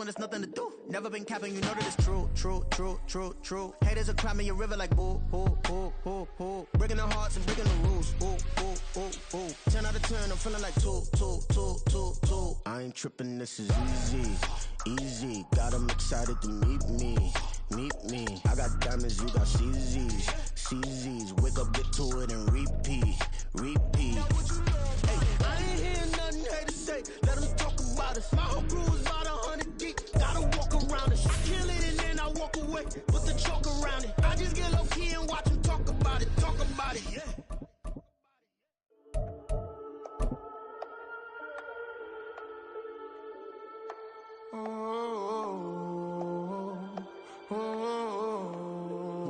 when there's nothing to do. Never been capping, you know that it's true, true, true, true, true. Haters are climbing your river like boo, boo, boo, boo, boo. Breaking the hearts and breaking the rules, ooh, ooh, ooh, ooh. 10 out of 10, I'm feeling like 2, 2, 2, 2, 2. I ain't tripping, this is easy, easy. Got 'em excited to meet me. Meet me. I got diamonds, you got CZs. CZs. Wake up, get to it, and repeat. Repeat. Hey, I ain't hearing nothing haters say. Let them talk about us. My whole crew is about 100 deep. Gotta walk around it. Kill it and then I walk away. Put the chalk around it. I just get low key and watch them talk about it. Talk about it, yeah.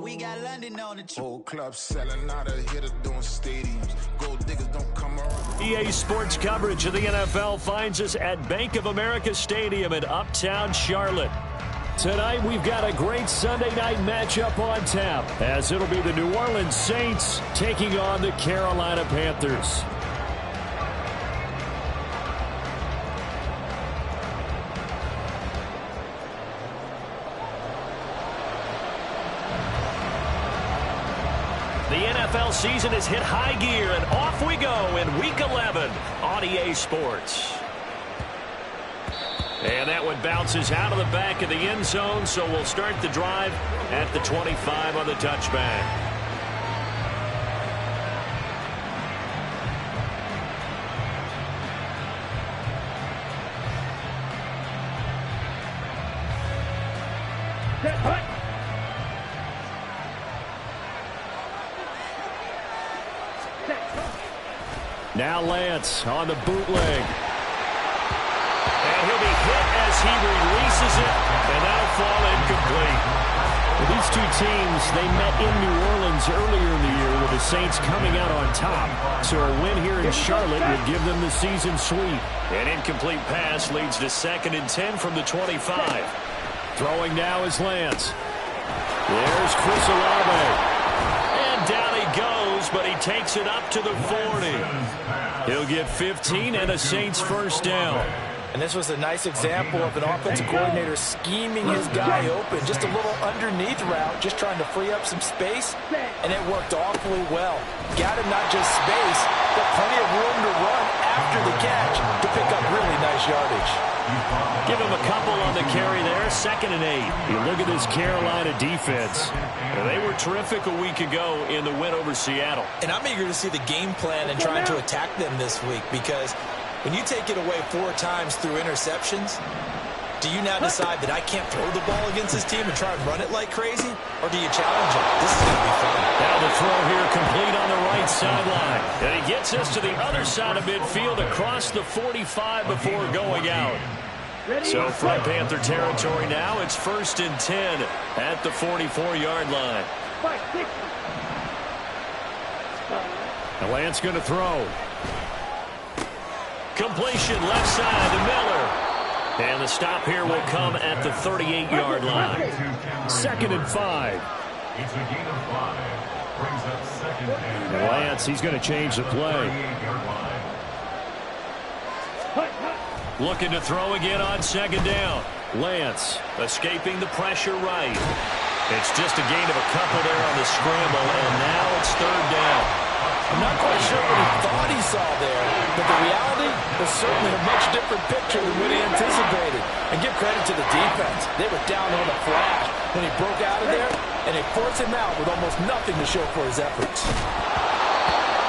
We got London on the whole club selling out of here to doing stadiums. Gold diggers don't come around. EA Sports coverage of the NFL finds us at Bank of America Stadium in Uptown Charlotte. Tonight we've got a great Sunday night matchup on tap, as it'll be the New Orleans Saints taking on the Carolina Panthers. The NFL season has hit high gear, and off we go in Week 11 on EA Sports. And that one bounces out of the back of the end zone, so we'll start the drive at the 25 on the touchback. Now Lance on the bootleg. And he'll be hit as he releases it, and that'll fall incomplete. Well, these two teams, they met in New Orleans earlier in the year with the Saints coming out on top. So a win here in Charlotte would give them the season sweep. An incomplete pass leads to 2nd and 10 from the 25. Throwing now is Lance. There's Chris Olave. And down he goes, but he takes it up to the 40. He'll get 15 and a Saints first down. And this was a nice example of an offensive coordinator scheming his guy open. Just a little underneath route, just trying to free up some space, and it worked awfully well. Got him not just space, but plenty of room to run after the catch to pick up really nice yardage. Give him a couple on the carry there, 2nd and 8. You look at this Carolina defense. They were terrific a week ago in the win over Seattle. And I'm eager to see the game plan and trying to attack them this week, because when you take it away 4 times through interceptions, do you now decide that I can't throw the ball against this team and try and run it like crazy? Or do you challenge it? This is going to be fun. Now the throw here complete on the right sideline. And he gets us to the other side of midfield across the 45 before going out. So from Panther territory now, it's 1st and 10 at the 44-yard line. And Lance going to throw. Completion left side to Miller. And the stop here will come at the 38-yard line. 2nd and 5. It's a gain of 5. Brings up 2nd and Lance, he's going to change the play. Looking to throw again on 2nd down. Lance escaping the pressure right. It's just a gain of a couple there on the scramble, and now it's 3rd down. I'm not quite sure what he thought he saw there, but the reality was certainly a much different picture than what he anticipated. And give credit to the defense. They were down on the flash when he broke out of there, and they forced him out with almost nothing to show for his efforts.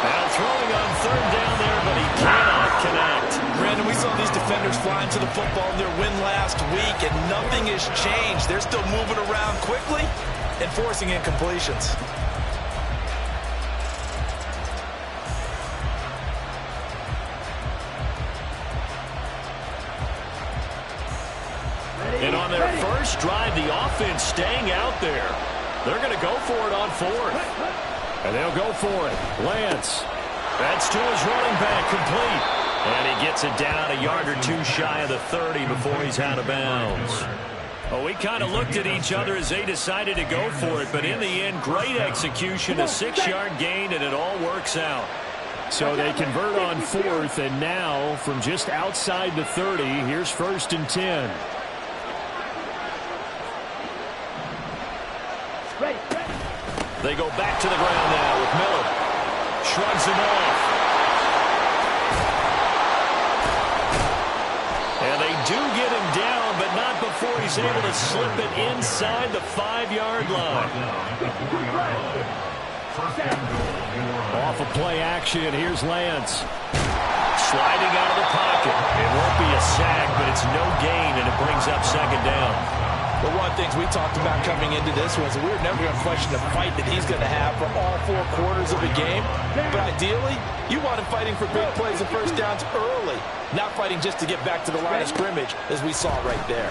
Now throwing on 3rd down there, but he cannot connect. Brandon, we saw these defenders flying to the football in their win last week, and nothing has changed. They're still moving around quickly and forcing incompletions. And on their first drive, the offense staying out there. They're going to go for it on 4th. And they'll go for it. Lance. That's to his running back, complete. And he gets it down a yard or 2 shy of the 30 before he's out of bounds. Well, we kind of looked at each other as they decided to go for it. But in the end, great execution, a 6-yard gain, and it all works out. So they convert on 4th, and now from just outside the 30, here's 1st and 10. They go back to the ground now with Miller. Shrugs him off. And they do get him down, but not before he's able to slip it inside the 5-yard line. Off of play action, here's Lance. Sliding out of the pocket. It won't be a sack, but it's no gain, and it brings up second down. Well, one of the things we talked about coming into this was that we were never going to question the fight that he's going to have for all 4 quarters of the game. But ideally, you want him fighting for big plays and first downs early, not fighting just to get back to the line of scrimmage, as we saw right there.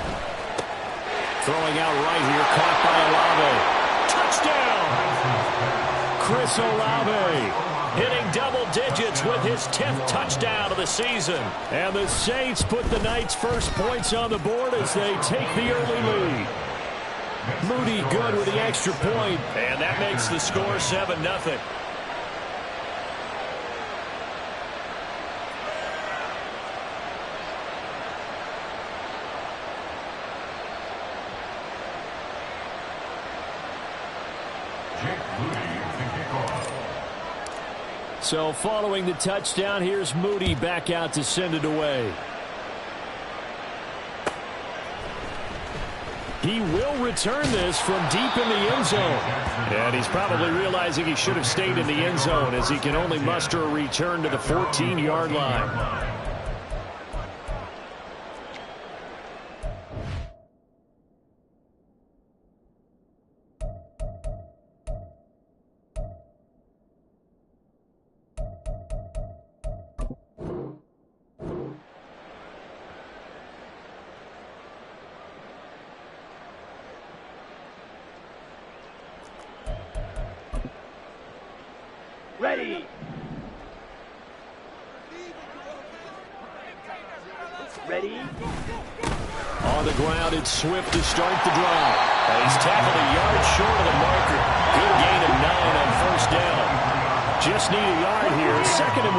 Throwing out right here, caught by Olave. Touchdown! Chris Olave hitting double digits with his 10th touchdown of the season. And the Saints put the Knights' first points on the board as they take the early lead. Moody good with the extra point, and that makes the score 7-0. So following the touchdown, here's Moody back out to send it away. He will return this from deep in the end zone. And he's probably realizing he should have stayed in the end zone as he can only muster a return to the 14-yard line. Ready. Ready. On the ground, it's Swift to start the drive. And he's tackled a yard short of the marker. Good gain of 9 on first down. Just need a yard here. 2nd and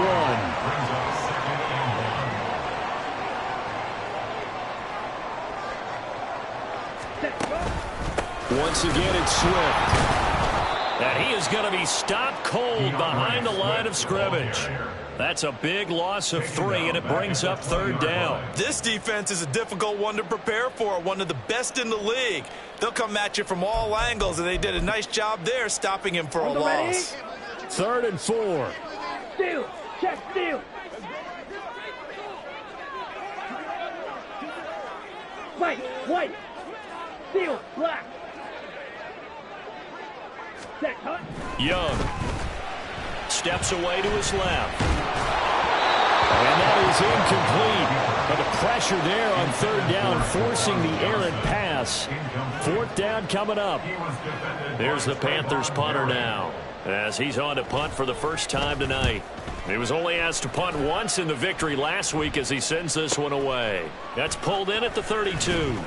1. Once again, it's Swift. And he is going to be stopped cold behind the line of scrimmage. That's a big loss of 3, and it brings up 3rd down. This defense is a difficult one to prepare for, one of the best in the league. They'll come at you from all angles, and they did a nice job there stopping him for a loss. 3rd and 4. Steal. Check steal. White. Steal. Black. Young steps away to his left. And that is incomplete. But the pressure there on 3rd down, forcing the errant pass. 4th down coming up. There's the Panthers punter now, as he's on to punt for the first time tonight. He was only asked to punt once in the victory last week as he sends this one away. That's pulled in at the 32.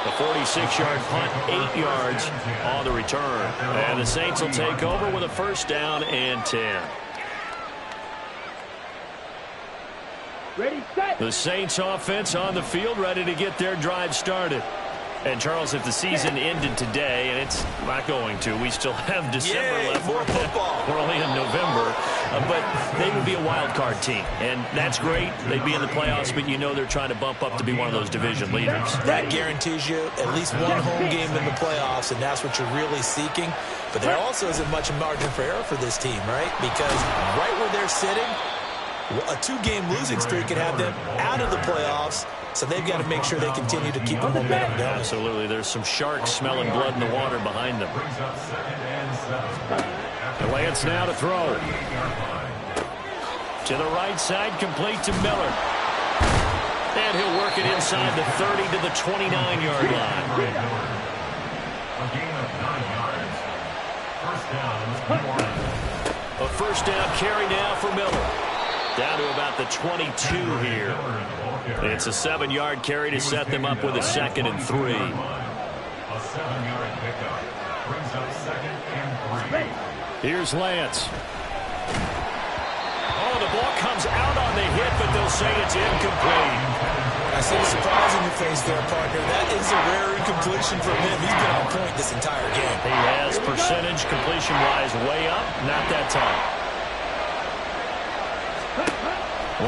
A 46-yard punt, 8 yards on the return. And the Saints will take over with a 1st down and 10. Ready, set. The Saints offense on the field, ready to get their drive started. And, Charles, if the season ended today, and it's not going to, we still have December left. More football. We're only in November. But they would be a wild card team. And that's great. They'd be in the playoffs, but you know they're trying to bump up to be one of those division leaders. That guarantees you at least one home game in the playoffs, and that's what you're really seeking. But there also isn't much margin for error for this team, right? Because right where they're sitting, a 2-game losing streak could have them out of the playoffs. So they've got to make sure they continue to keep the momentum going. Absolutely. There's some sharks smelling blood in the water behind them. And Lance now to throw. To the right side, complete to Miller. And he'll work it inside the 30 to the 29-yard line. A gain of 9 yards. First down. A first down carry now for Miller. Down to about the 22 here. It's a 7-yard carry to set them up with a 2nd and 3. A 7-yard pickup brings up 2nd and 3. Here's Lance. Oh, the ball comes out on the hit, but they'll say it's incomplete. I see the surprise in your face there, partner. That is a rare incompletion from him. He's been on point this entire game. He has percentage completion-wise way up. Not that time.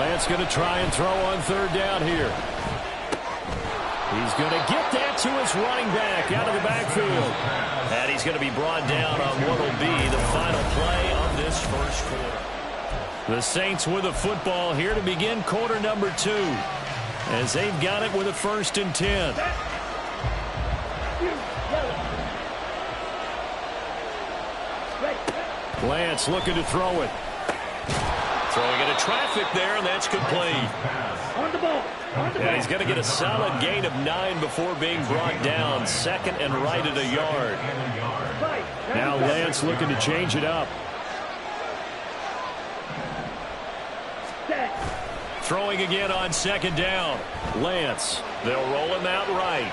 Lance going to try and throw on third down here. He's going to get that to his running back out of the backfield. And he's going to be brought down on what will be the final play of this first quarter. The Saints with a football here to begin quarter number 2. As they've got it with a 1st and 10. Lance looking to throw it. Throwing into traffic there, and that's complete. On the ball. And he's going to get a solid gain of 9 before being brought down. 2nd and right at a yard. Now Lance looking to change it up. Throwing again on 2nd down. Lance. They'll roll him out right.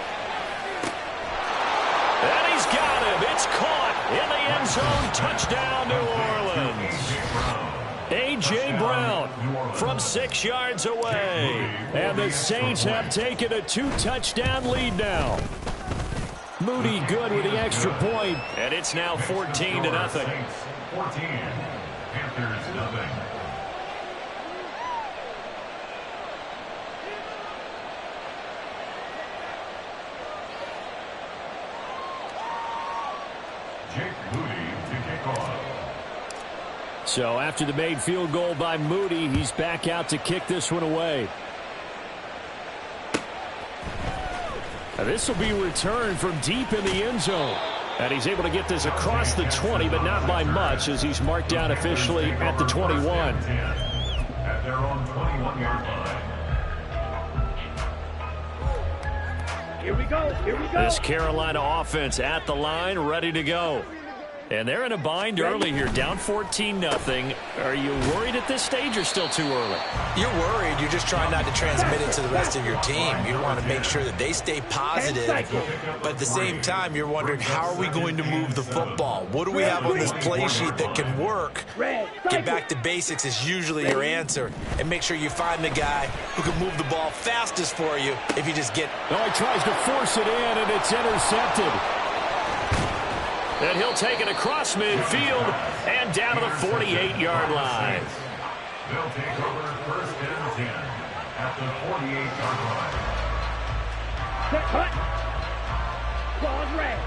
And he's got him. It's caught in the end zone. Touchdown, New Orleans. A.J. Brown from 6 yards away. And the Saints have taken a 2-touchdown lead now. Moody good with the extra point. And it's now 14-0. 14. Panthers nothing. So after the made field goal by Moody, he's back out to kick this one away. Now this will be returned from deep in the end zone. And he's able to get this across the 20, but not by much, as he's marked down officially at the 21. At their own 21-yard line. Here we go. Here we go. This Carolina offense at the line, ready to go. And they're in a bind early here, down 14-0. Are you worried at this stage or still too early? You're worried. You're just trying not to transmit it to the rest of your team. You want to make sure that they stay positive. But at the same time, you're wondering, how are we going to move the football? What do we have on this play sheet that can work? Get back to basics is usually your answer. And make sure you find the guy who can move the ball fastest for you if you just get... Oh, he tries to force it in, and it's intercepted. And he'll take it across midfield and down to the 48-yard line. They'll take over 1st and 10 at the 48-yard line. Set cut. Ball's red.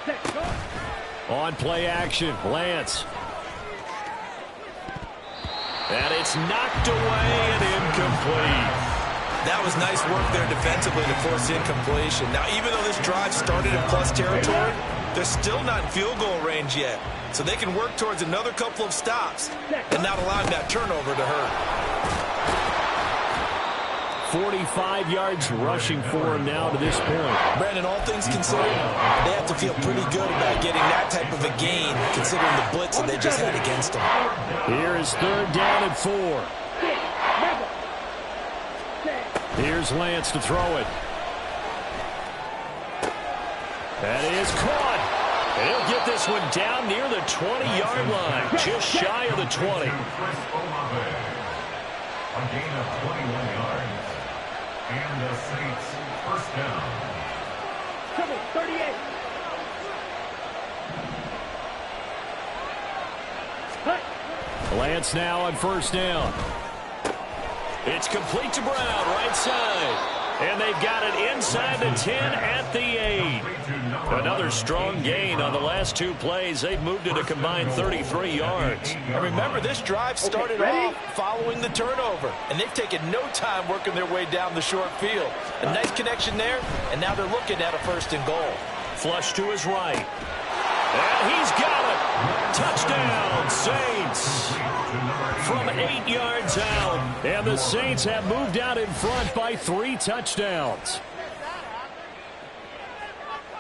Set cut. On play action, Lance. And it's knocked away and incomplete. That was nice work there defensively to force incompletion. Now, even though this drive started in plus territory, they're still not in field goal range yet. So they can work towards another couple of stops and not allowing that turnover to hurt. 45 yards rushing for him now to this point. Brandon, all things considered, they have to feel pretty good about getting that type of a gain, considering the blitz that they just had against them. Here is 3rd down and 4. Here's Lance to throw it. That is caught. And he'll get this one down near the 20-yard line, just shy of the 20. A gain of 21 yards. And the Saints 1st down. Trouble, 38. Lance now on 1st down. It's complete to Brown, right side. And they've got it inside the 10 at the 8. Another strong gain on the last 2 plays. They've moved it a combined 33 yards. And remember, this drive started off following the turnover. And they've taken no time working their way down the short field. A nice connection there, and now they're looking at a 1st and goal. Flush to his right. And he's got it. Touchdown, Saints. From 8 yards out. And the Saints have moved out in front by 3 touchdowns.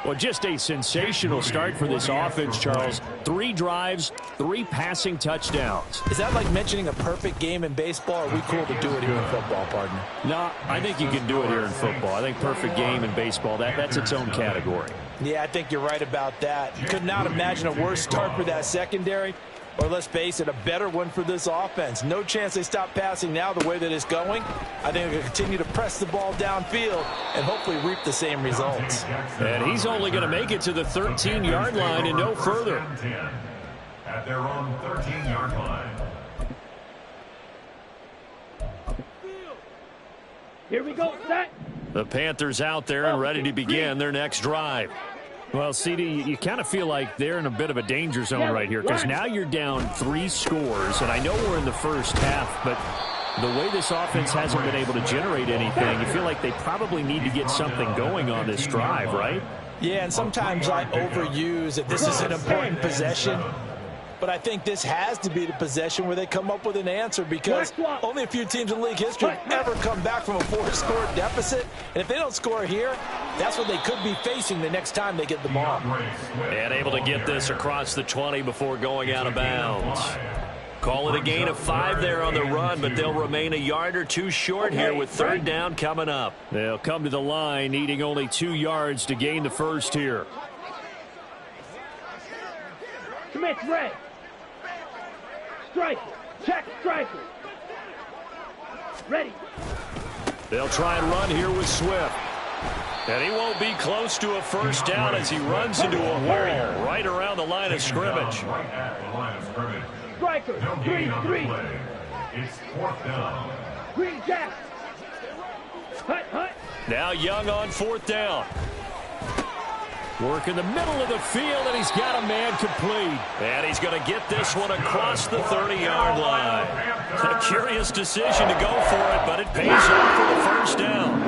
Well, just a sensational start for this offense, Charles. 3 drives, 3 passing touchdowns. Is that like mentioning a perfect game in baseball, or are we cool to do it here in football, partner? No, I think you can do it here in football. I think perfect game in baseball, that's its own category. Yeah, I think you're right about that. Could not imagine a worse start for that secondary. or let's face it, a better one for this offense. No chance they stop passing now the way that it's going. I think they'll continue to press the ball downfield and hopefully reap the same results. And he's only going to make it to the 13-yard line and no further. At their own 13-yard line. Here we go, set. The Panthers out there and ready to begin their next drive. Well, CD, you kind of feel like they're in a bit of a danger zone right here because now you're down 3 scores, and I know we're in the first half, but the way this offense hasn't been able to generate anything, you feel like they probably need to get something going on this drive, right? Yeah, and sometimes I overuse that this is an important possession. But I think this has to be the possession where they come up with an answer because only a few teams in league history have ever come back from a 4-score deficit. And if they don't score here, that's what they could be facing the next time they get the ball. And able to get this across the 20 before going out of bounds. Call it a gain of 5 there on the run, but they'll remain a yard or 2 short here with 3rd down coming up. They'll come to the line needing only 2 yards to gain the first here. Commit red. Striker. Check striker. Ready. They'll try and run here with Swift. And he won't be close to a first down as he runs into a wall right around the line of scrimmage. Striker. 3-3. It's 4th down. Green Jack. Hut, hut. Now Young on 4th down. Work in the middle of the field, and he's got a man complete. And he's going to get this one across the 30-yard line. A curious decision to go for it, but it pays off for the first down.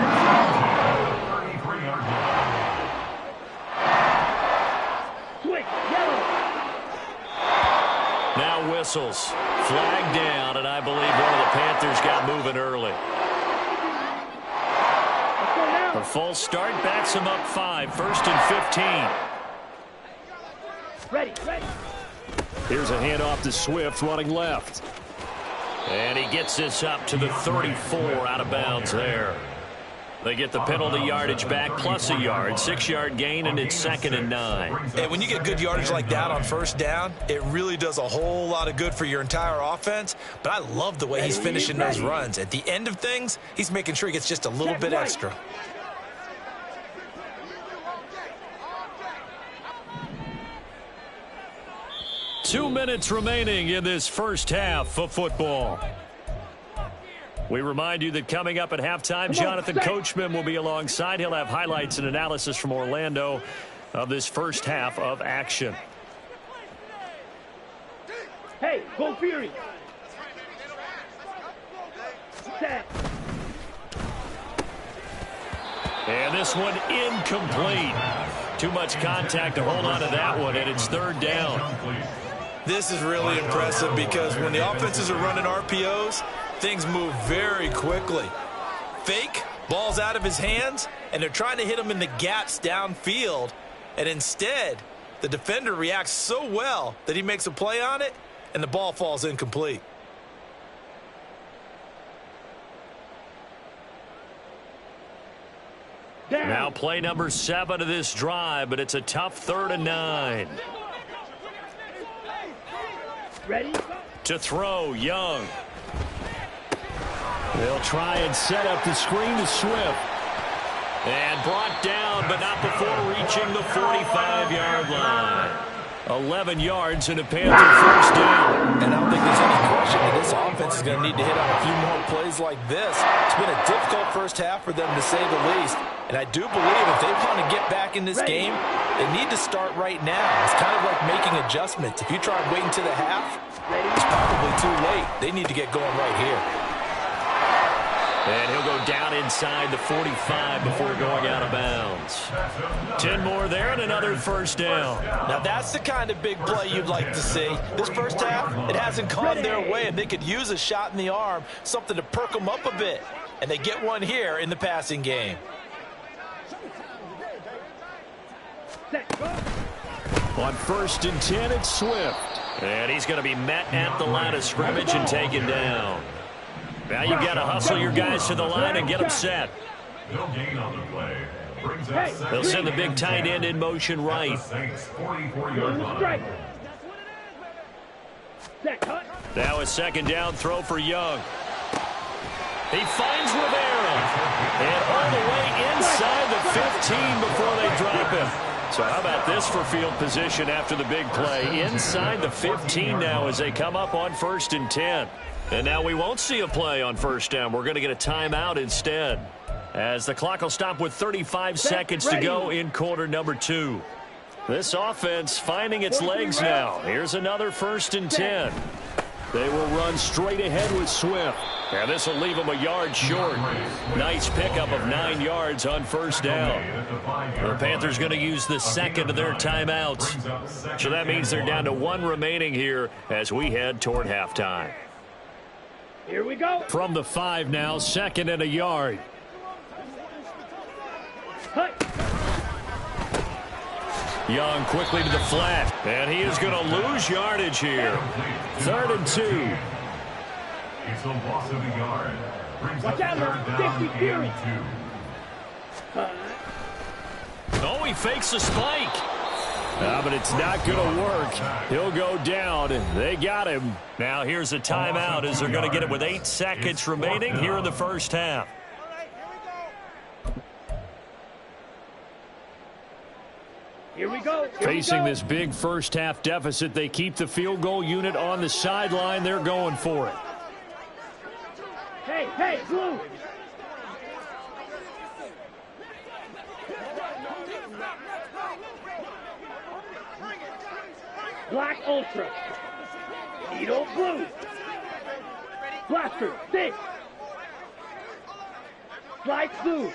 Switch, yellow. Now whistles. Flag down, and I believe one of the Panthers got moving early. A false start backs him up 5, 1st and 15. Ready, ready. Here's a handoff to Swift running left. And he gets this up to the 34 out of bounds there. They get the penalty yardage back plus a yard, 6-yard gain, and it's 2nd and 9. And when you get good yardage like that on 1st down, it really does a whole lot of good for your entire offense. But I love the way he's finishing those runs. At the end of things, he's making sure he gets just a little bit extra. Two minutes remaining in this first half of football. We remind you that coming up at halftime, Jonathan Coachman will be alongside. He'll have highlights and analysis from Orlando of this first half of action. Hey, go Fury. Set. And this one incomplete. Too much contact to hold on to that one, and it's 3rd down. This is really impressive because when the offenses are running RPOs, things move very quickly. Fake, ball's out of his hands, and they're trying to hit him in the gaps downfield. And instead, the defender reacts so well that he makes a play on it, and the ball falls incomplete. Now play number 7 of this drive, but it's a tough 3rd and 9. Ready? To throw, Young. They'll try and set up the screen to Swift. And brought down, but not before reaching the 45-yard line. 11 yards and a Panther first down. And I don't think there's any question that this offense is going to need to hit on a few more plays like this. It's been a difficult first half for them, to say the least. And I do believe if they want to get back in this game, they need to start right now. It's kind of like making adjustments. If you try waiting to the half, it's probably too late. They need to get going right here. And he'll go down inside the 45 before going out of bounds. 10 more there and another first down. Now that's the kind of big play you'd like to see. This first half, it hasn't gone their way, and they could use a shot in the arm, something to perk them up a bit. And they get one here in the passing game. On 1st and 10, it's Swift. And he's going to be met at the line of scrimmage and taken down. Now you've got to hustle your guys to the line and get them set. No gain on the play. They'll send the big tight end in motion right. Set, cut. Now a second down throw for Young. He finds Rivera. And all the way inside the 15 before they drop him. So how about this for field position after the big play? Inside the 15 now as they come up on 1st and 10. And now we won't see a play on 1st down. We're going to get a timeout instead, as the clock will stop with 35 seconds to go in quarter number 2. This offense finding its legs now. Here's another 1st and 10. They will run straight ahead with Swift. And this will leave them a yard short. Nice pickup of 9 yards on 1st down. The Panthers going to use the second of their timeouts. So that means they're down to 1 remaining here as we head toward halftime. Here we go. From the 5 now, 2nd and a yard. Cut. Young quickly to the flat, and he is going to lose yardage here. 3rd and 2. It's a loss of a yard. Brings Watch up out, 3rd down 50 Fury. and 2. Oh, he fakes a spike. But it's not going to work. He'll go down. They got him. Now here's a timeout as they're going to get it with 8 seconds remaining here in the 1st half. Here we go. Facing this big 1st half deficit, they keep the field goal unit on the sideline. They're going for it. Hey, blue. Black Ultra. Needle blue. Blaster, stick. Slide blue.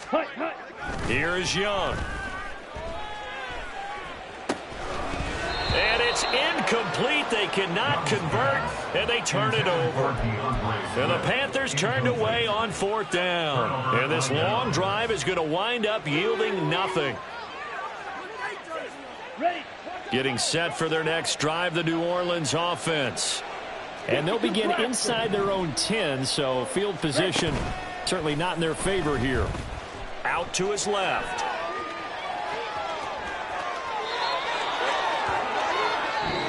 Cut. Here's Young. And it's incomplete. They cannot convert, and they turn it over. And the Panthers turned away on 4th down. And this long drive is going to wind up yielding nothing. Ready. Getting set for their next drive, the New Orleans offense. And they'll begin inside their own 10, so field position certainly not in their favor here. Out to his left.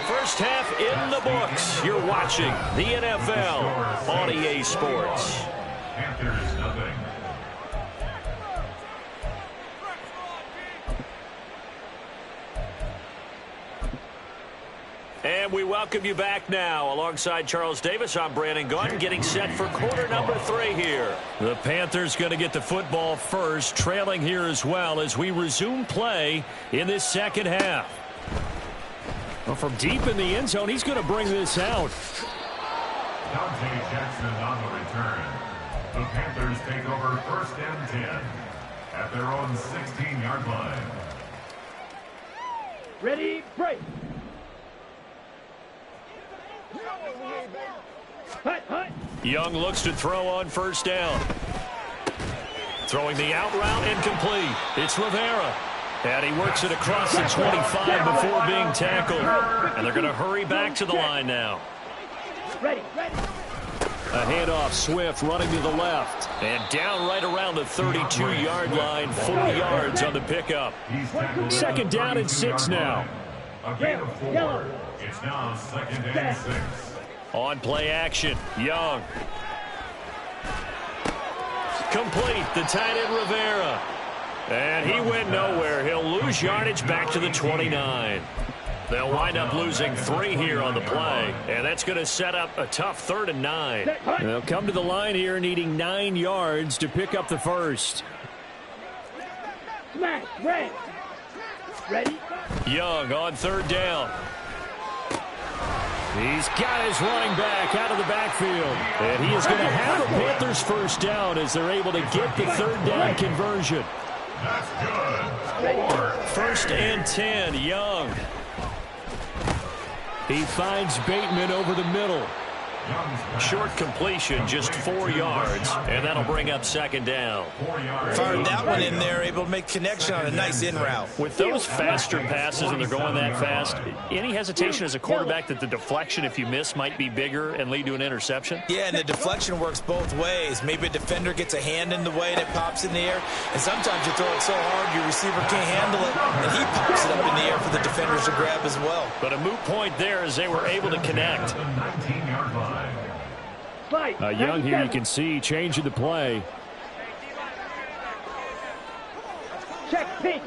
First half in the books. You're watching the NFL on EA Sports. Panthers nothing. And we welcome you back now. Alongside Charles Davis, I'm Brandon Gaudin, getting set for quarter number 3 here. The Panthers going to get the football first, trailing here as well as we resume play in this 2nd half. Well, from deep in the end zone, he's going to bring this out. Dante Jackson on the return. The Panthers take over 1st and 10 at their own 16-yard line. Ready, break. Hut. Young looks to throw on 1st down. Throwing the out route incomplete. It's Rivera. And he works it across the 25 before being tackled. And they're going to hurry back to the line now. Ready. A handoff, Swift running to the left. And down right around the 32-yard line, 4 yards on the pickup. 2nd down and 6 now. A gain of 4. It's now 2nd and 6. On play action, Young. Complete, the tight end Rivera. And he went nowhere. He'll lose yardage back to the 29. They'll wind up losing 3 here on the play. And that's going to set up a tough 3rd and 9. They'll come to the line here needing 9 yards to pick up the first. Smash, red. Ready. Young on 3rd down. He's got his running back out of the backfield. And he is going to have the Panthers 1st down as they're able to get the 3rd down conversion. That's good. 1st and 10, Young. He finds Bateman over the middle. Short completion, just 4 yards, and that'll bring up second down. Fired that one in there, able to make connection on a nice in route. With those faster passes and they're going that fast, any hesitation as a quarterback that the deflection, if you miss, might be bigger and lead to an interception? Yeah, and the deflection works both ways. Maybe a defender gets a hand in the way and it pops in the air, and sometimes you throw it so hard your receiver can't handle it, and he pops it up in the air for the defenders to grab as well. But a moot point there as they were able to connect. Young here, you can see changing the play. Check pink.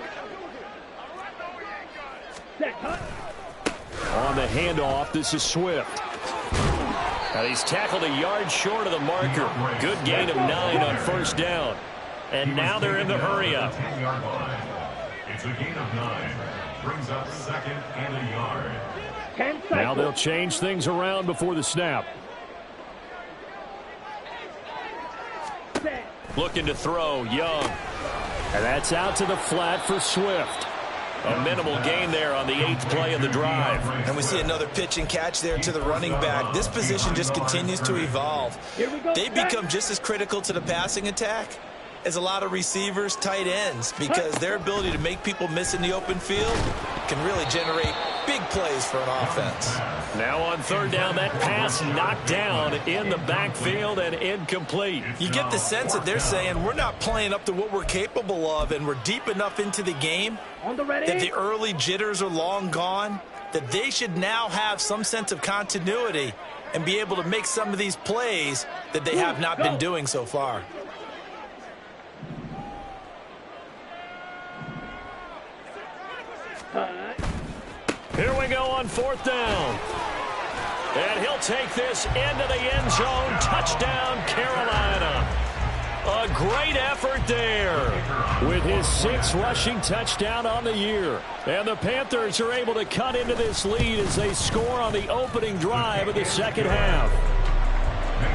Set cut. On the handoff, this is Swift. Now he's tackled a yard short of the marker. Good gain of 9 on first down. And now they're in the hurry-up. It's a gain of 9. Brings up second and a yard. Now they'll change things around before the snap. Looking to throw, Young. And that's out to the flat for Swift. A minimal gain there on the 8th play of the drive. And we see another pitch and catch there to the running back. This position just continues to evolve. They become just as critical to the passing attack as a lot of receivers, tight ends, because their ability to make people miss in the open field can really generate big plays for an offense. Now on third down, that pass knocked down in the backfield and incomplete. You get the sense that they're saying we're not playing up to what we're capable of, and we're deep enough into the game that the early jitters are long gone, that they should now have some sense of continuity and be able to make some of these plays that they have not been doing so far. Here we go on fourth down. And he'll take this into the end zone. Touchdown, Carolina. A great effort there with his 6th rushing touchdown on the year. And the Panthers are able to cut into this lead as they score on the opening drive of the second half.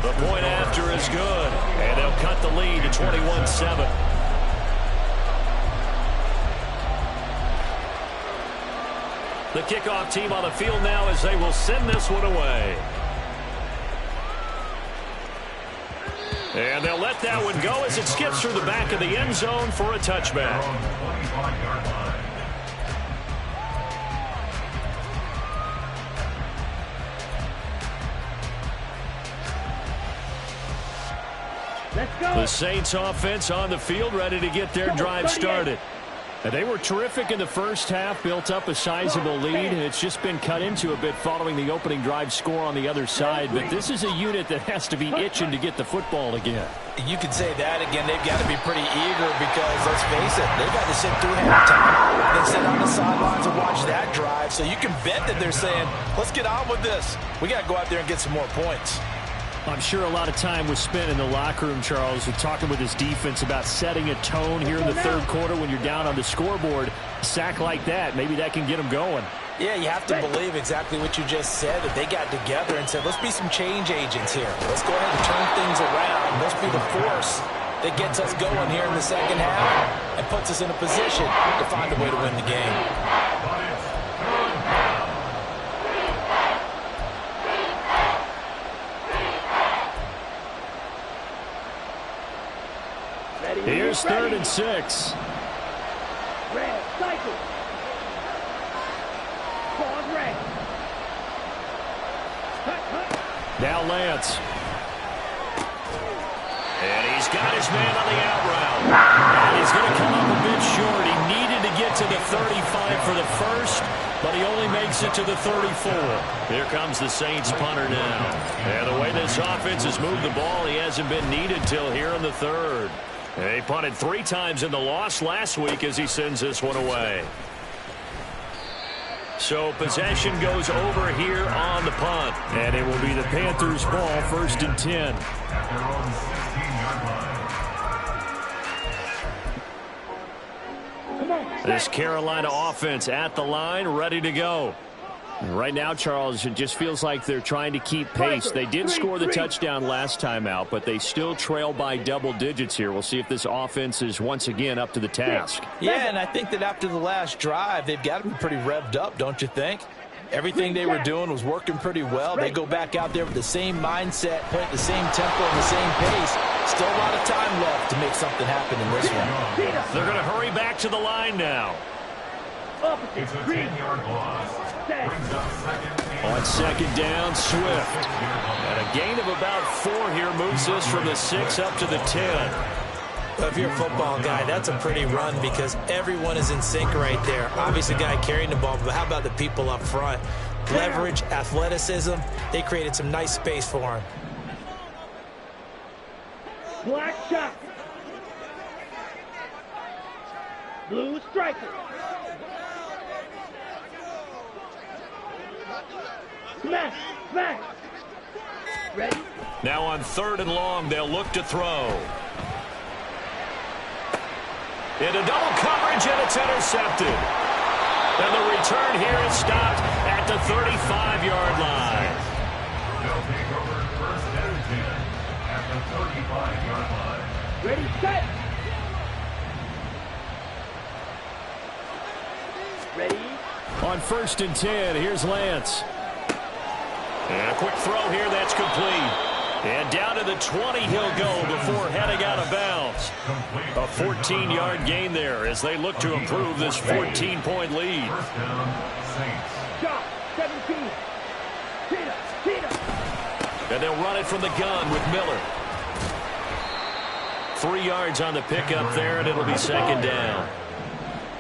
The point after is good, and they'll cut the lead to 21-7. The kickoff team on the field now as they will send this one away. And they'll let that one go as it skips through the back of the end zone for a touchback. Let's go. The Saints offense on the field ready to get their drive started. They were terrific in the first half, built up a sizable lead, and it's just been cut into a bit following the opening drive score on the other side. But this is a unit that has to be itching to get the football again. You could say that again. They've got to be pretty eager because, let's face it, they've got to sit through halftime, then sit on the sidelines and watch that drive. So you can bet that they're saying, let's get on with this. We got to go out there and get some more points. I'm sure a lot of time was spent in the locker room, Charles, with talking with his defense about setting a tone here in the third quarter when you're down on the scoreboard. A sack like that, maybe that can get them going. Yeah, you have to believe exactly what you just said, that they got together and said, let's be some change agents here. Let's go ahead and turn things around. Let's be the force that gets us going here in the second half and puts us in a position to find a way to win the game. Here's 3rd and 6. Red, cycle. Pause, red. Now Lance. And he's got his man on the out route. And he's going to come up a bit short. He needed to get to the 35 for the first, but he only makes it to the 34. Here comes the Saints punter now. And the way this offense has moved the ball, he hasn't been needed till here in the third. He punted 3 times in the loss last week as he sends this one away. So possession goes over here on the punt. And it will be the Panthers' ball, 1st and 10. This Carolina offense at the line, ready to go. Right now, Charles, it just feels like they're trying to keep pace. They did score the touchdown last time out, but they still trail by double digits here. We'll see if this offense is once again up to the task. Yeah, and I think that after the last drive, they've got to be pretty revved up, don't you think? Everything they were doing was working pretty well. They go back out there with the same mindset, play at the same tempo and the same pace. Still a lot of time left to make something happen in this one. They're going to hurry back to the line now. It's a 10-yard loss. Brings up second. On second down, Swift. And a gain of about 4 here moves this from the 6 up to the 10. If you're a football guy, that's a pretty run because everyone is in sync right there. Obviously, the guy carrying the ball, but how about the people up front? Leverage, athleticism, they created some nice space for him. Black shot. Blue striker. Smash, smash. Ready? Now on 3rd and long, they'll look to throw. Into double coverage, and it's intercepted. And the return here is stopped at the 35-yard line. They'll take over 1st and 10 at the 35-yard line. Ready, set. Ready. On 1st and 10, here's Lance. And a quick throw here, that's complete. And down to the 20 he'll go before heading out of bounds. A 14-yard gain there as they look to improve this 14-point lead. First down, Saints. Shot, 17. Tina. And they'll run it from the gun with Miller. 3 yards on the pickup there, and it'll be second down.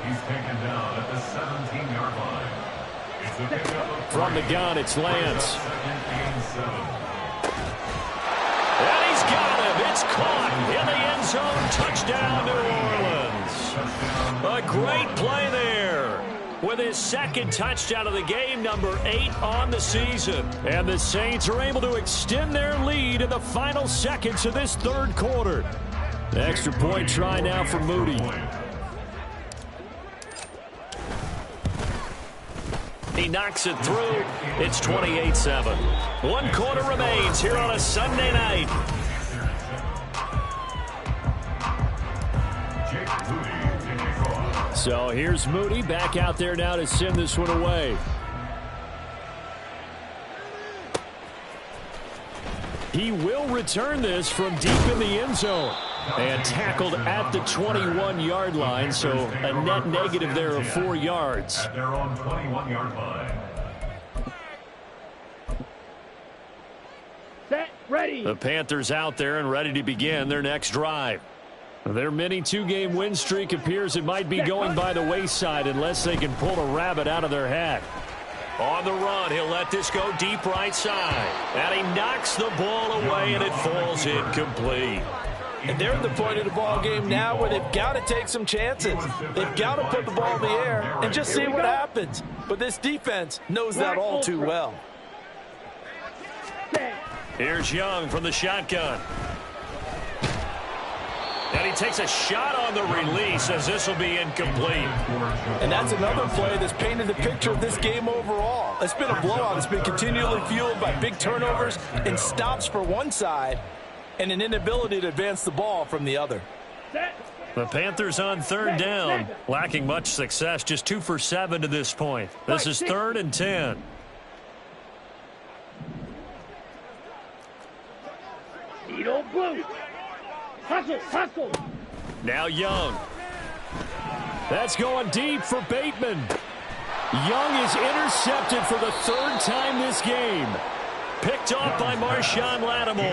He's taken down at the 17-yard line. It's a pickup of From the gun, it's Lance. second and 7. And he's got him. It's caught in the end zone. Touchdown, New Orleans. A great play there. With his 2nd touchdown of the game, number 8 on the season. And the Saints are able to extend their lead in the final seconds of this 3rd quarter. The extra point try now for Moody. He knocks it through. It's 28-7. 1 quarter remains here on a Sunday night. So here's Moody back out there now to send this one away. He will return this from deep in the end zone. And tackled at the 21-yard line, so a net negative there of 4 yards. At their own 21-yard line. Set, ready. The Panthers out there and ready to begin their next drive. Their mini 2-game win streak appears it might be going by the wayside unless they can pull a rabbit out of their hat. On the run, he'll let this go deep right side. And he knocks the ball away, and it falls incomplete. And they're at the point of the ball game now where they've got to take some chances. They've got to put the ball in the air and just see what happens. But this defense knows that all too well. Here's Young from the shotgun. And he takes a shot on the release as this will be incomplete. And that's another play that's painted the picture of this game overall. It's been a blowout. It's been continually fueled by big turnovers and stops for one side and an inability to advance the ball from the other. The Panthers on 3rd down, lacking much success, just 2 for 7 to this point. This is 3rd and 10. Needle blue. Hustle. Now Young. That's going deep for Bateman. Young is intercepted for the 3rd time this game. Picked off by Marshawn Lattimore.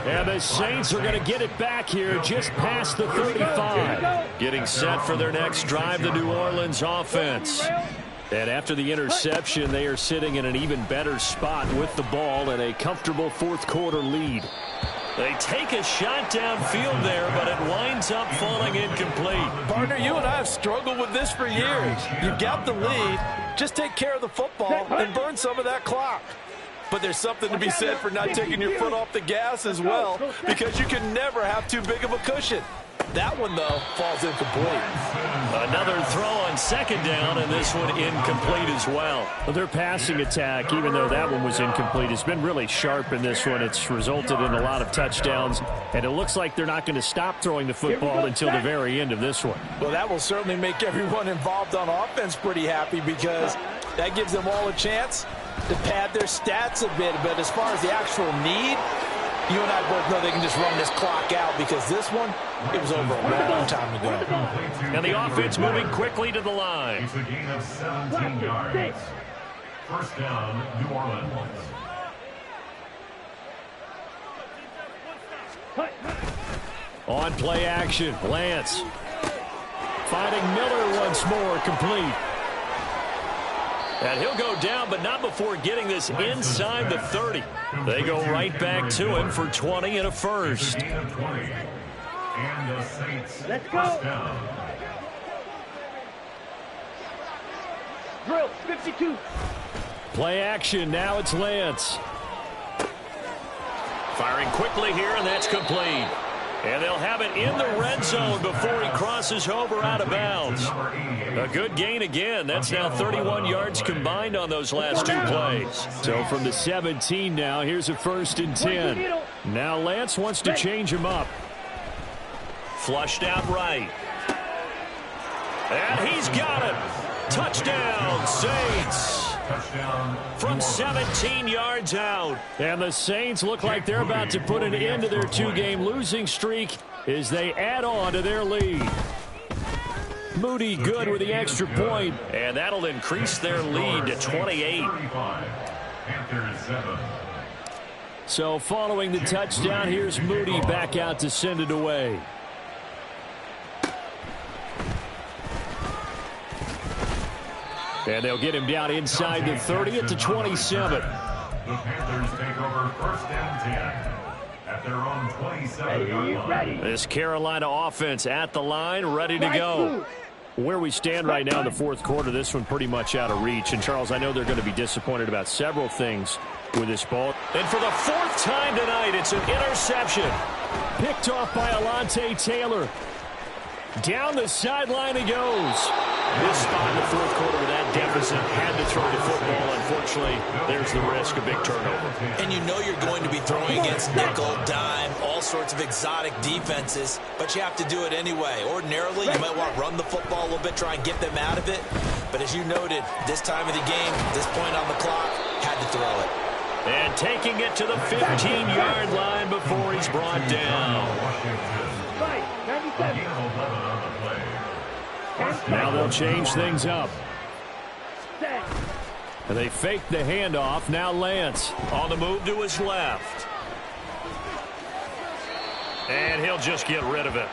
And the Saints are going to get it back here just past the 35. Getting set for their next drive, the New Orleans offense. And after the interception, they are sitting in an even better spot with the ball and a comfortable 4th quarter lead. They take a shot downfield there, but it winds up falling incomplete. Partner, you and I have struggled with this for years. You got the lead. Just take care of the football and burn some of that clock. But there's something to be said for not taking your foot off the gas as well, because you can never have too big of a cushion. That one, though, falls incomplete. Another throw on 2nd down, and this one incomplete as well. Their passing attack, even though that one was incomplete, has been really sharp in this one. It's resulted in a lot of touchdowns, and it looks like they're not going to stop throwing the football until the very end of this one. Well, that will certainly make everyone involved on offense pretty happy because that gives them all a chance to pad their stats a bit, but as far as the actual need, you and I both know they can just run this clock out because this one, it was over a long time ago. And the offense moving quickly to the line. It's a gain of 17 yards. First down, New Orleans. On play action, Lance finding Miller once more, complete. And he'll go down, but not before getting this inside the 30. They go right back to him for 20 and a first. And the Saints. Let's go. Down. Drill, 52. Play action, now it's Lance. Firing quickly here, and that's complete. And they'll have it in the red zone before he crosses over out of bounds. A good gain again. That's now 31 yards combined on those last two plays. So from the 17 now, here's a 1st and 10. Now Lance wants to change him up. Flushed out right. And he's got it. Touchdown, Saints. From 17 yards out. And the Saints look like they're about to put an end to their 2-game losing streak as they add on to their lead. Moody good with the extra point, and that'll increase their lead to 28. So following the touchdown, here's Moody back out to send it away. And they'll get him down inside the 30 at the 27. The Panthers take over 1st and 10 at their own 27-yard line. This Carolina offense at the line, ready to go. Where we stand right now in the 4th quarter, this one pretty much out of reach. And, Charles, I know they're going to be disappointed about several things with this ball. And for the 4th time tonight, it's an interception. Picked off by Alontae Taylor. Down the sideline he goes. This spot in the 4th quarter with that deficit, had to throw the football. Unfortunately, there's the risk of big turnover. And you know you're going to be throwing against nickel, dime, all sorts of exotic defenses, but you have to do it anyway. Ordinarily, you might want to run the football a little bit, try and get them out of it. But as you noted, this time of the game, this point on the clock, had to throw it. And taking it to the 15-yard line before he's brought down. Now they'll change things up. And they fake the handoff. Now Lance on the move to his left. And he'll just get rid of it.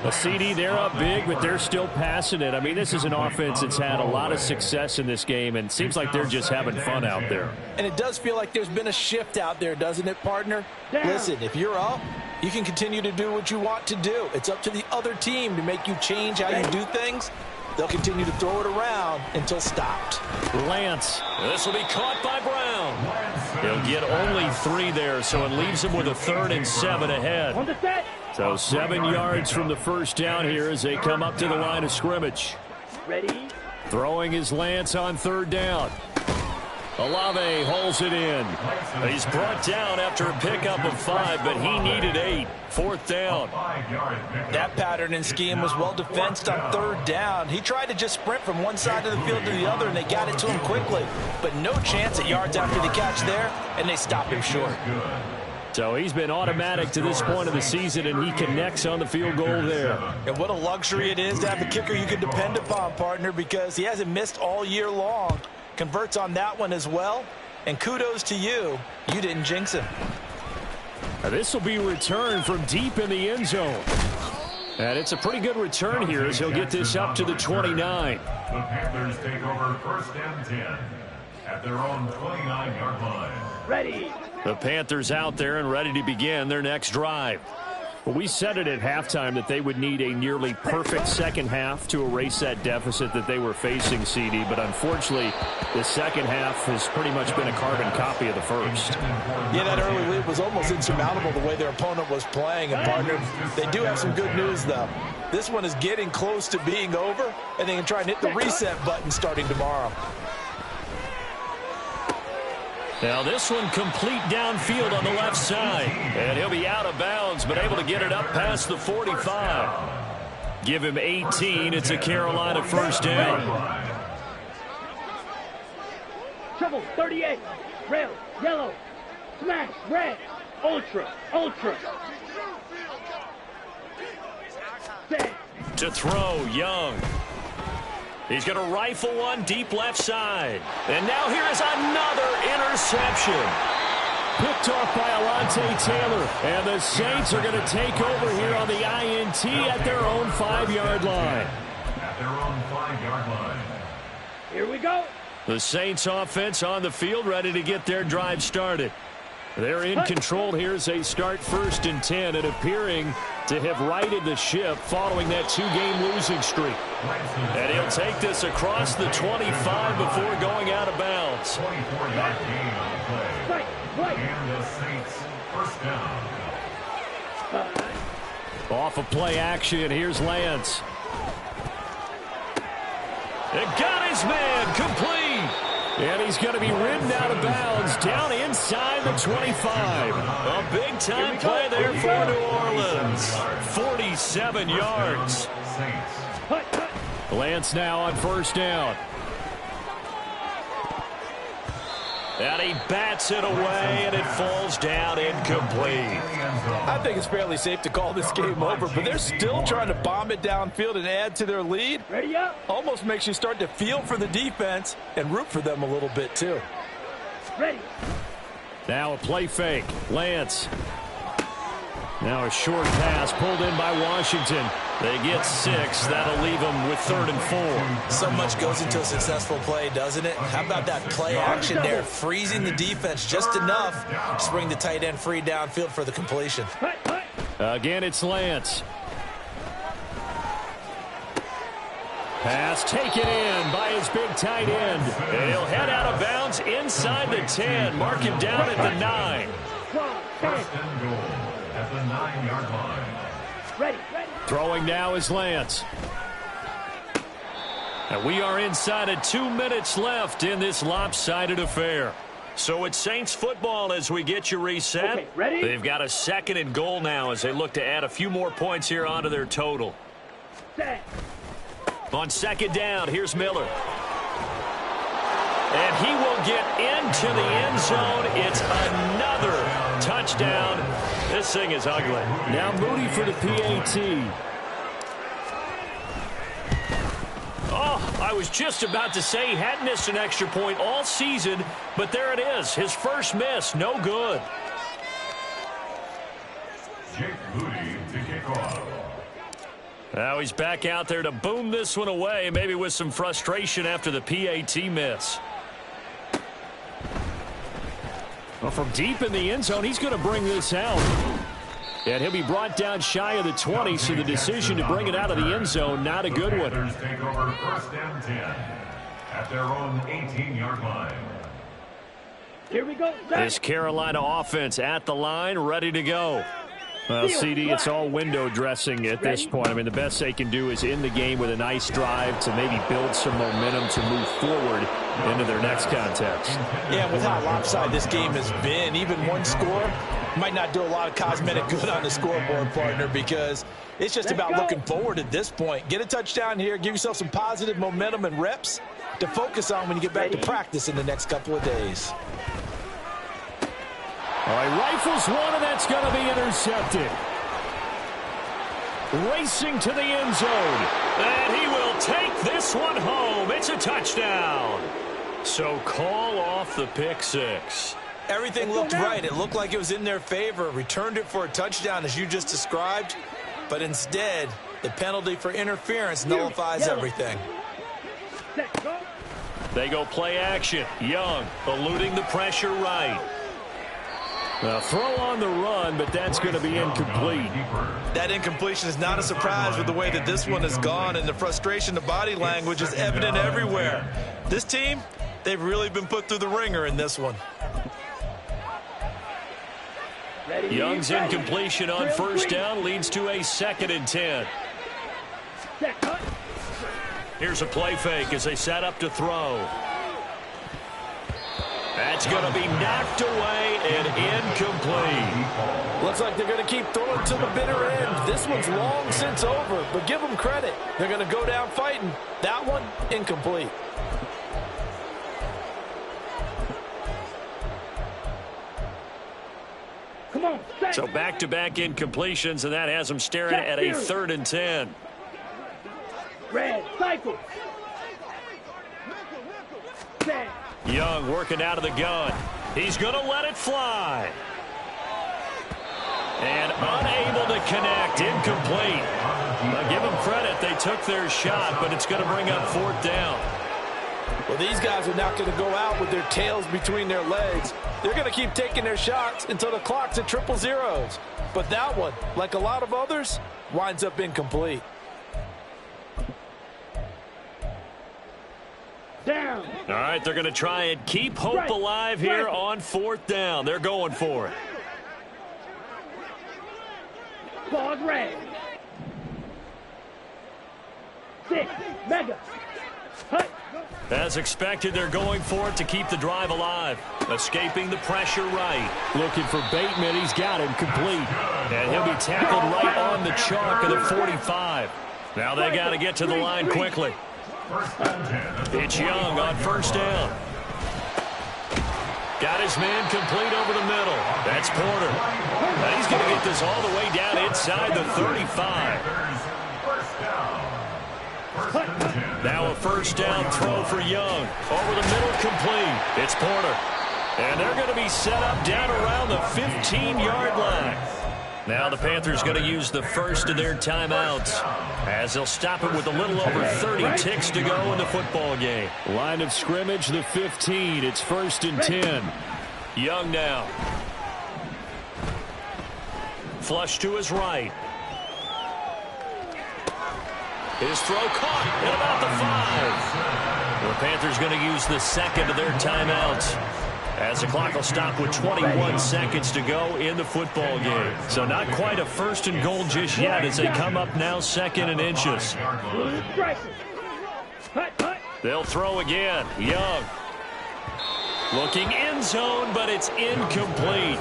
A CD, they're up big, but they're still passing it. I mean, this is an offense that's had a lot of success in this game, and it seems like they're just having fun out there. And it does feel like there's been a shift out there, doesn't it, partner? Listen, if you're up, you can continue to do what you want to do. It's up to the other team to make you change how you do things. They'll continue to throw it around until stopped. Lance, this will be caught by Brown. He'll get only 3 there, so it leaves him with a 3rd and 7 ahead. So 7 yards from the first down here as they come up to the line of scrimmage. Ready? Throwing his Lance on 3rd down. Olave holds it in. He's brought down after a pickup of 5, but he needed 8. 4th down. That pattern and scheme was well defensed on 3rd down. He tried to just sprint from one side of the field to the other, and they got it to him quickly. But no chance at yards after the catch there, and they stopped him short. So he's been automatic to this point of the season, and he connects on the field goal there. And what a luxury it is to have a kicker you can depend upon, partner, because he hasn't missed all year long. Converts on that one as well. And kudos to you. You didn't jinx him. Now this will be returned from deep in the end zone. And it's a pretty good return here as he'll get this up to the 29. The Panthers take over 1st and 10 at their own 29-yard line. Ready. The Panthers out there and ready to begin their next drive. Well, we said it at halftime that they would need a nearly perfect second half to erase that deficit that they were facing, CD. But unfortunately, the second half has pretty much been a carbon copy of the first. Yeah, that early lead was almost insurmountable the way their opponent was playing. And, partner, they do have some good news, though. This one is getting close to being over, and they can try and hit the reset button starting tomorrow. Now this one complete downfield on the left side. And he'll be out of bounds, but able to get it up past the 45. Give him 18. It's a Carolina 1st down. Triple 38. Rail, yellow. Smash, red. Ultra, ultra. Set. To throw, Young. He's going to rifle one deep left side. And now here is another interception. Picked off by Alontae Taylor. And the Saints are going to take over here on the INT at their own 5-yard line. At their own 5-yard line. Here we go. The Saints offense on the field ready to get their drive started. They're in control here as they start 1st and 10 and appearing to have righted the ship following that 2-game losing streak. And he'll take this across the 25 before going out of bounds. 24-yard gain on the play. And the Saints first down. Off of play action, here's Lance. It got his man complete. And he's going to be ridden out of bounds down inside the 25. A big-time play there for New Orleans. 47 yards. Lance now on 1st down. And he bats it away, and it falls down incomplete. I think it's fairly safe to call this game over, but they're still trying to bomb it downfield and add to their lead. Ready up. Almost makes you start to feel for the defense and root for them a little bit, too. Ready. Now a play fake. Lance. Now a short pass pulled in by Washington. They get 6. That'll leave them with 3rd and 4. So much goes into a successful play, doesn't it? How about that play action there, freezing the defense just enough to bring the tight end free downfield for the completion. Again, it's Lance. Pass taken in by his big tight end. And he'll head out of bounds inside the 10. Mark him down at the 9. First and goal at the 9-yard line. Ready. Throwing now is Lance. And we are inside of 2 minutes left in this lopsided affair. So it's Saints football as we get you reset. Okay, ready? They've got a 2nd and goal now as they look to add a few more points here onto their total. Set. On 2nd down, here's Miller. And he will get into the end zone. It's another touchdown. This thing is ugly. Now Moody for the PAT. Oh, I was just about to say he hadn't missed an extra point all season, but there it is. His first miss, no good. Jake Moody to kick off. Now he's back out there to boom this one away, maybe with some frustration after the PAT miss. Well, from deep in the end zone, he's going to bring this out. And he'll be brought down shy of the 20, so the decision to bring it out of the end zone, not a good one. Panthers take over 1st and 10 at their own 18-yard line. Here we go. This Carolina offense at the line, ready to go. Well, CD, it's all window dressing at this point. I mean, the best they can do is end the game with a nice drive to maybe build some momentum to move forward into their next contest. Yeah, with how lopsided this game has been, even one score might not do a lot of cosmetic good on the scoreboard, partner, because it's just about looking forward at this point. Get a touchdown here, give yourself some positive momentum and reps to focus on when you get back to practice in the next couple of days. All right, rifles one, and that's going to be intercepted. Racing to the end zone. And he will take this one home. It's a touchdown. So call off the pick 6. Everything looked right. It looked like it was in their favor. Returned it for a touchdown, as you just described. But instead, the penalty for interference nullifies everything. They go play action. Young eluding the pressure right. Throw on the run, but that's going to be incomplete. That incompletion is not a surprise with the way that this one has gone, and the frustration, the body language is evident everywhere. This team, they've really been put through the ringer in this one. Young's incompletion on 1st down leads to a 2nd and 10. Here's a play fake as they set up to throw. That's going to be knocked away and incomplete. Looks like they're going to keep throwing to the bitter end. This one's long since over, but give them credit. They're going to go down fighting. That one, incomplete. So back-to-back incompletions, and that has them staring at a 3rd and 10. Red, cycle. Set. Young working out of the gun. He's going to let it fly. And unable to connect. Incomplete. Now give them credit. They took their shot, but it's going to bring up 4th down. Well, these guys are not going to go out with their tails between their legs. They're going to keep taking their shots until the clock's at 000. But that one, like a lot of others, winds up incomplete. Down. All right, they're going to try and keep hope alive here on 4th down. They're going for it. Pause red. 6, mega. Hut. As expected, they're going for it to keep the drive alive. Escaping the pressure right. Looking for Bateman. He's got him complete. And he'll be tackled right on the chalk of the 45. Now they got to get to the line quickly. It's Young on 1st down. Got his man complete over the middle. That's Porter. Now he's going to get this all the way down inside the 35. Now a 1st down throw for Young. Over the middle, complete. It's Porter. And they're going to be set up down around the 15-yard line. Now the Panthers going to use the first of their timeouts, as they'll stop it with a little over 30 ticks to go in the football game. Line of scrimmage, the 15. It's 1st and 10. Young now. Flush to his right. His throw caught at about the 5. The Panthers going to use the second of their timeouts, as the clock will stop with 21 seconds to go in the football game. So not quite a 1st and goal just yet, as they come up now 2nd and inches. They'll throw again. Young. Looking end zone, but it's incomplete.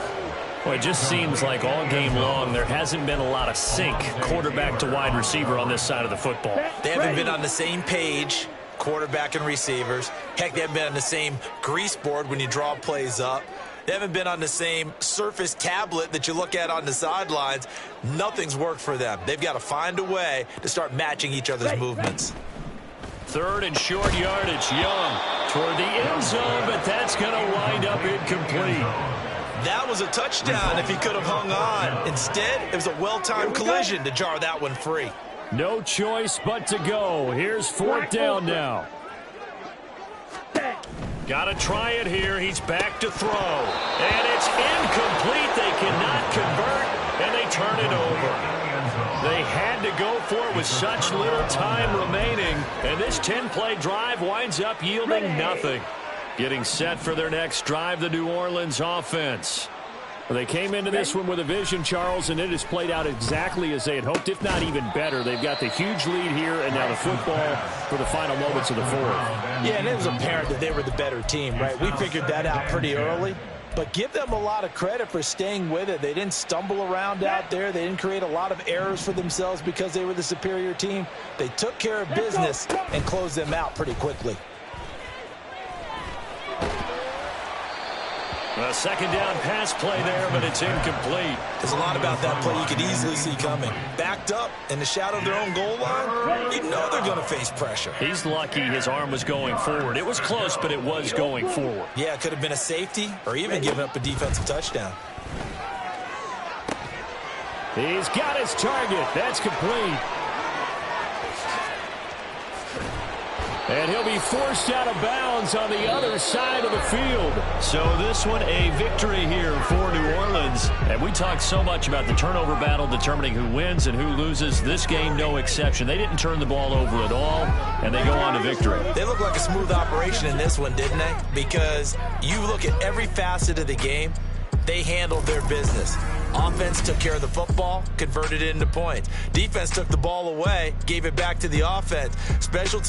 Well, it just seems like all game long there hasn't been a lot of sync quarterback to wide receiver on this side of the football. They haven't been on the same page, quarterback and receivers. Heck, they haven't been on the same grease board when you draw plays up. They haven't been on the same Surface tablet that you look at on the sidelines. Nothing's worked for them. They've got to find a way to start matching each other's movements. 3rd and short yardage. Young toward the end zone, but that's going to wind up incomplete. That was a touchdown if he could have hung on. Instead, it was a well-timed collision to jar that one free. No choice but to go. Here's 4th down now. Got to try it here. He's back to throw. And it's incomplete. They cannot convert, and they turn it over. They had to go for it with such little time remaining, and this 10-play drive winds up yielding nothing. Getting set for their next drive, the New Orleans offense. Well, they came into this one with a vision, Charles, and it has played out exactly as they had hoped, if not even better. They've got the huge lead here, and now the football for the final moments of the 4th. Yeah, and it was apparent that they were the better team, right? We figured that out pretty early. But give them a lot of credit for staying with it. They didn't stumble around out there. They didn't create a lot of errors for themselves because they were the superior team. They took care of business and closed them out pretty quickly. A 2nd down pass play there, but it's incomplete. There's a lot about that play you could easily see coming. Backed up in the shadow of their own goal line, you know they're going to face pressure. He's lucky his arm was going forward. It was close, but it was going forward. Yeah, it could have been a safety or even given up a defensive touchdown. He's got his target. That's complete. And he'll be forced out of bounds on the other side of the field. So this one a victory here for New Orleans. And we talked so much about the turnover battle determining who wins and who loses. This game, no exception. They didn't turn the ball over at all, and they go on to victory. They look like a smooth operation in this one, didn't they? Because you look at every facet of the game, they handled their business. Offense took care of the football, converted it into points. Defense took the ball away, gave it back to the offense. Special